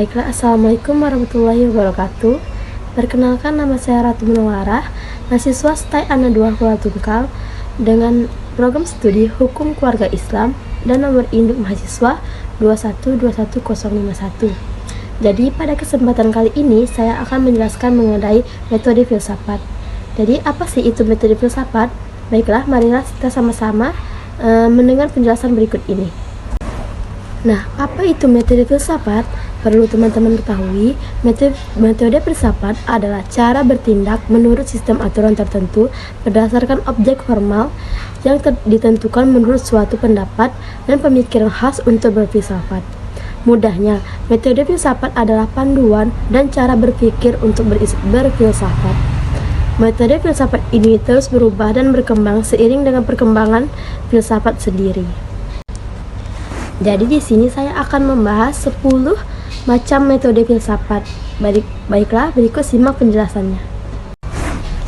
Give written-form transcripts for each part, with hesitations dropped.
Baiklah, Assalamualaikum warahmatullahi wabarakatuh. Perkenalkan, nama saya Ratu Munawarah, mahasiswa STAI ANA 2 Kuala Tungkal dengan program studi Hukum Keluarga Islam dan nomor induk mahasiswa 2121051. Jadi pada kesempatan kali ini saya akan menjelaskan mengenai metode filsafat. Jadi apa sih itu metode filsafat? Baiklah, marilah kita sama-sama mendengar penjelasan berikut ini. Nah, apa itu metode filsafat? Perlu teman-teman ketahui, metode filsafat adalah cara bertindak menurut sistem aturan tertentu berdasarkan objek formal yang ditentukan menurut suatu pendapat dan pemikiran khas untuk berfilsafat. Mudahnya, metode filsafat adalah panduan dan cara berpikir untuk berfilsafat. Metode filsafat ini terus berubah dan berkembang seiring dengan perkembangan filsafat sendiri. Jadi di sini saya akan membahas 10 macam metode filsafat. Baiklah, berikut simak penjelasannya.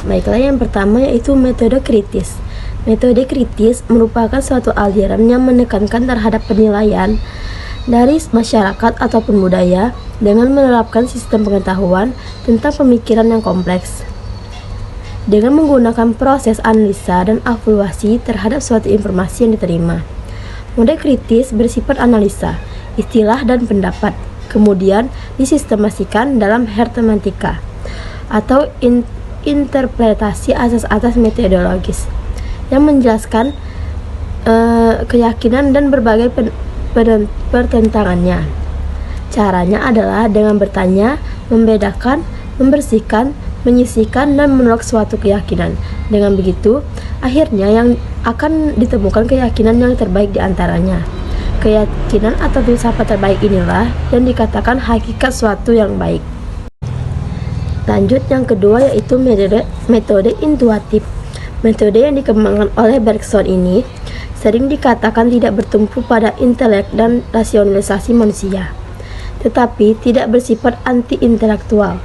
Baiklah, yang pertama yaitu metode kritis. Metode kritis merupakan suatu aliran yang menekankan terhadap penilaian dari masyarakat ataupun budaya dengan menerapkan sistem pengetahuan tentang pemikiran yang kompleks. Dengan menggunakan proses analisa dan evaluasi terhadap suatu informasi yang diterima. Model kritis bersifat analisa, istilah dan pendapat, kemudian disistemasikan dalam hermeneutika atau interpretasi asas-asas metodologis yang menjelaskan keyakinan dan berbagai pertentangannya. Caranya adalah dengan bertanya, membedakan, membersihkan, menyisihkan dan menolak suatu keyakinan. Dengan begitu, akhirnya yang akan ditemukan keyakinan yang terbaik di antaranya. Keyakinan atau filsafat terbaik inilah yang dikatakan hakikat suatu yang baik. Lanjut, yang kedua yaitu metode intuitif. Metode yang dikembangkan oleh Bergson ini sering dikatakan tidak bertumpu pada intelek dan rasionalisasi manusia, tetapi tidak bersifat anti-intelektual.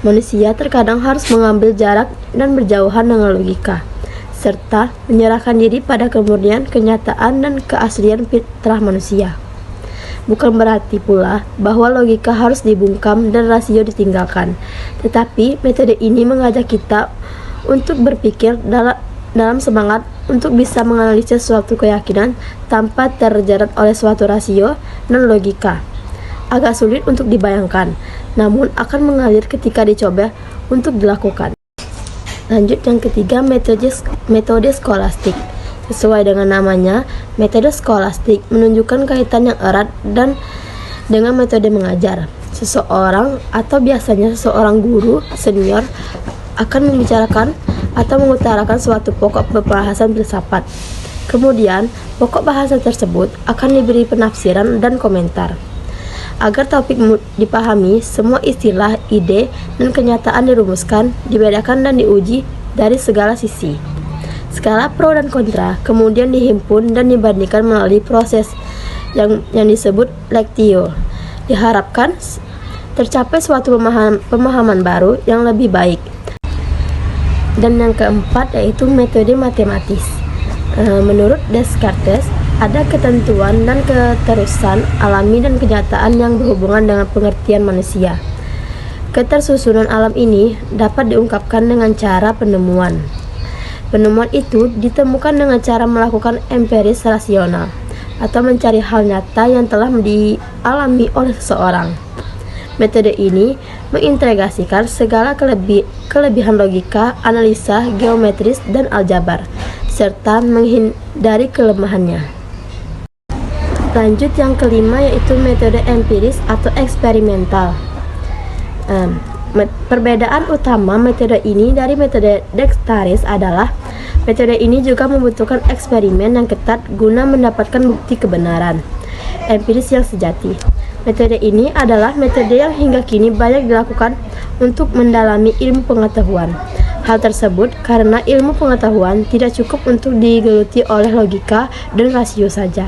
Manusia terkadang harus mengambil jarak dan berjauhan dengan logika, serta menyerahkan diri pada kemurnian, kenyataan, dan keaslian fitrah manusia. Bukan berarti pula bahwa logika harus dibungkam dan rasio ditinggalkan, tetapi metode ini mengajak kita untuk berpikir dalam semangat untuk bisa menganalisis suatu keyakinan tanpa terjerat oleh suatu rasio dan logika. Agak sulit untuk dibayangkan, namun akan mengalir ketika dicoba untuk dilakukan. Lanjut, yang ketiga, metode skolastik. Sesuai dengan namanya, metode skolastik menunjukkan kaitan yang erat dan dengan metode mengajar. Seseorang atau biasanya seseorang guru senior akan membicarakan atau mengutarakan suatu pokok pembahasan filsafat. Kemudian, pokok bahasa tersebut akan diberi penafsiran dan komentar. Agar topik dipahami, semua istilah, ide, dan kenyataan dirumuskan, dibedakan dan diuji dari segala sisi. Skala pro dan kontra kemudian dihimpun dan dibandingkan melalui proses yang disebut lectio. Diharapkan tercapai suatu pemahaman baru yang lebih baik. Dan yang keempat yaitu metode matematis. Menurut Descartes, ada ketentuan dan keterusan alami dan kenyataan yang berhubungan dengan pengertian manusia. Ketersusunan alam ini dapat diungkapkan dengan cara penemuan. Penemuan itu ditemukan dengan cara melakukan empiris rasional atau mencari hal nyata yang telah dialami oleh seseorang. Metode ini mengintegrasikan segala kelebihan logika, analisa, geometris, dan aljabar, serta menghindari kelemahannya. Lanjut, yang kelima yaitu metode empiris atau eksperimental. Perbedaan utama metode ini dari metode Descartes adalah metode ini juga membutuhkan eksperimen yang ketat guna mendapatkan bukti kebenaran empiris yang sejati. Metode ini adalah metode yang hingga kini banyak dilakukan untuk mendalami ilmu pengetahuan. Hal tersebut karena ilmu pengetahuan tidak cukup untuk digeluti oleh logika dan rasio saja.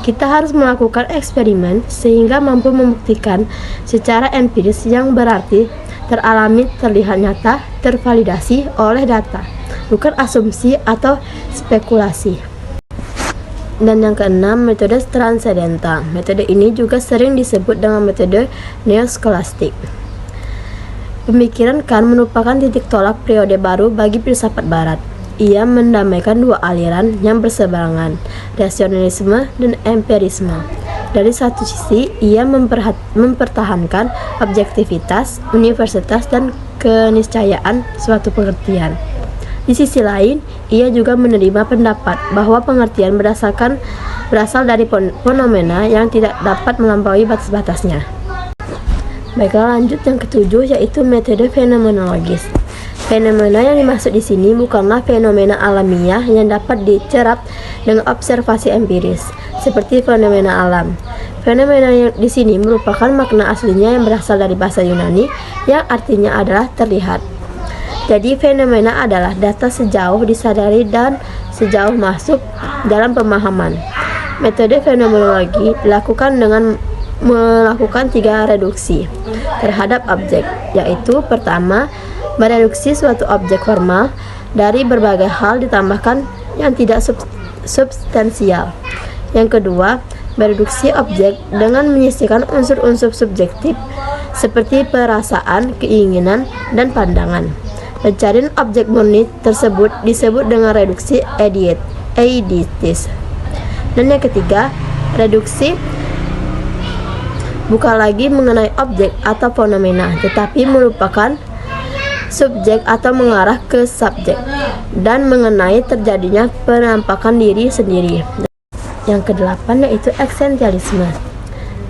Kita harus melakukan eksperimen sehingga mampu membuktikan secara empiris yang berarti teralami, terlihat nyata, tervalidasi oleh data, bukan asumsi atau spekulasi. Dan yang keenam, metode transendental. Metode ini juga sering disebut dengan metode neoskolastik. Pemikiran Kant merupakan titik tolak periode baru bagi filsafat barat. Ia mendamaikan dua aliran yang berseberangan, rasionalisme dan empirisme. Dari satu sisi, ia mempertahankan objektivitas, universalitas, dan keniscayaan suatu pengertian. Di sisi lain, ia juga menerima pendapat bahwa pengertian berasal dari fenomena yang tidak dapat melampaui batas-batasnya. Baiklah, lanjut yang ketujuh, yaitu metode fenomenologis. Fenomena yang dimaksud di sini bukanlah fenomena alamiah yang dapat dicerap dengan observasi empiris, seperti fenomena alam. Fenomena yang di sini merupakan makna aslinya yang berasal dari bahasa Yunani, yang artinya adalah terlihat. Jadi fenomena adalah data sejauh disadari dan sejauh masuk dalam pemahaman. Metode fenomenologi dilakukan dengan melakukan 3 reduksi terhadap objek, yaitu pertama, mereduksi suatu objek formal dari berbagai hal ditambahkan yang tidak substansial. Yang kedua, mereduksi objek dengan menyisihkan unsur-unsur subjektif seperti perasaan, keinginan, dan pandangan. Pencarian objek murni tersebut disebut dengan reduksi eidetis. Dan yang ketiga, reduksi bukan lagi mengenai objek atau fenomena, tetapi merupakan subjek atau mengarah ke subjek dan mengenai terjadinya penampakan diri sendiri. Yang kedelapan yaitu eksistensialisme.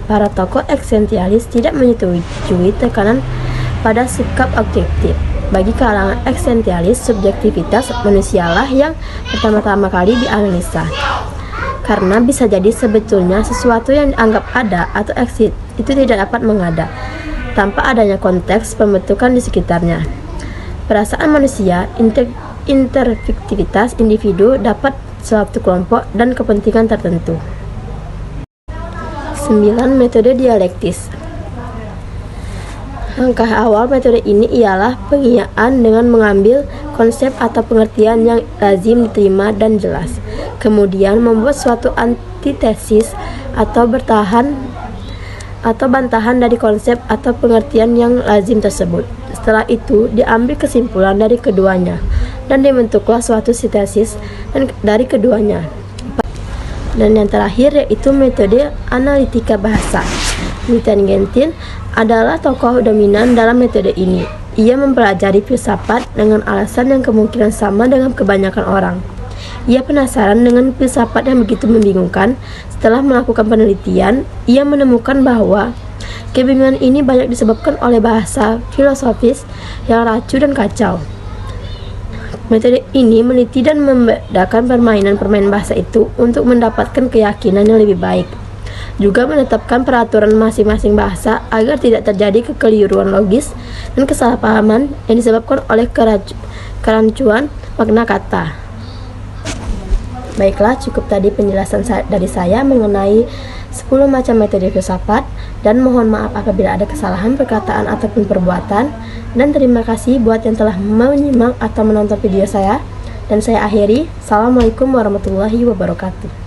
Para tokoh eksistensialis tidak menyetujui tekanan pada sikap objektif. Bagi kalangan eksistensialis, subjektivitas manusialah yang pertama-tama kali dianalisa. Karena bisa jadi sebetulnya sesuatu yang dianggap ada atau eksis itu tidak dapat mengada tanpa adanya konteks pembentukan di sekitarnya. Perasaan manusia, intersubjektivitas individu dapat suatu kelompok dan kepentingan tertentu. 9. Metode dialektis. Langkah awal metode ini ialah pengiyakan dengan mengambil konsep atau pengertian yang lazim diterima dan jelas, kemudian membuat suatu antitesis atau bantahan dari konsep atau pengertian yang lazim tersebut. Setelah itu diambil kesimpulan dari keduanya dan dibentuklah suatu sintesis dari keduanya. Dan yang terakhir yaitu metode analitika bahasa. Wittgenstein adalah tokoh dominan dalam metode ini. Ia mempelajari filsafat dengan alasan yang kemungkinan sama dengan kebanyakan orang. Ia penasaran dengan filsafat yang begitu membingungkan. Setelah melakukan penelitian, ia menemukan bahwa kebingungan ini banyak disebabkan oleh bahasa filosofis yang rancu dan kacau. Metode ini meneliti dan membedakan permainan-permainan bahasa itu untuk mendapatkan keyakinan yang lebih baik. Juga menetapkan peraturan masing-masing bahasa agar tidak terjadi kekeliruan logis dan kesalahpahaman yang disebabkan oleh kerancuan makna kata. Baiklah, cukup tadi penjelasan dari saya mengenai 10 macam metode filsafat, dan mohon maaf apabila ada kesalahan perkataan ataupun perbuatan, dan terima kasih buat yang telah menyimak atau menonton video saya, dan saya akhiri. Assalamualaikum warahmatullahi wabarakatuh.